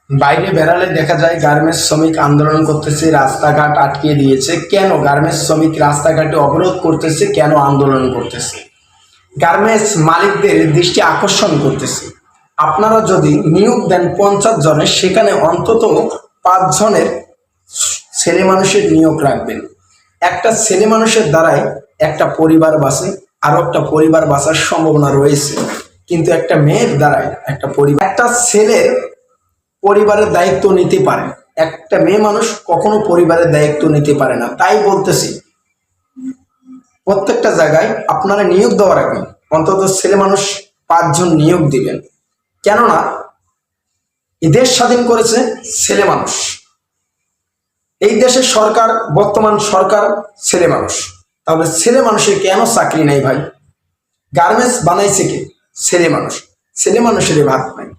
বাইরে বেড়ালে দেখা যায় গার্মেন্টস শ্রমিক আন্দোলন করতেছে, রাস্তাঘাট আটকে দিয়েছে। কেন গার্মেন্টস শ্রমিক রাস্তাঘাটে অবরোধ করতেছে, কেন আন্দোলন করতেছে? গার্মেন্টস মালিকদের দৃষ্টি আকর্ষণ করতেছে, আপনারা যদি নিয়োগ দেন 50 জনের, সেখানে অন্তত 5 জনের ছেলে মানুষের নিয়োগ রাখবেন। একটা ছেলে মানুষের দ্বারাই একটা পরিবার বাঁচে, আরো একটা পরিবার বাঁচার সম্ভাবনা রয়েছে। কিন্তু একটা মেয়ের দ্বারাই একটা পরিবার, একটা ছেলের পরিবারের দায়িত্ব নিতে পারে, একটা মেয়ে মানুষ কখনো পরিবারের দায়িত্ব নিতে পারে না। তাই বলতেছি, প্রত্যেকটা জায়গায় আপনারা নিয়োগ দেওয়ার আগে অন্তত ছেলে মানুষ 5 জন নিয়োগ দিবেন। কেননা এই দেশ স্বাধীন করেছে ছেলে মানুষ, এই দেশের সরকার, বর্তমান সরকার ছেলে মানুষ। তাহলে ছেলে মানুষের কেন চাকরি নাই ভাই? গার্মেন্টস বানাইছে কে? ছেলে মানুষ। ছেলে মানুষের ভাগ নাই।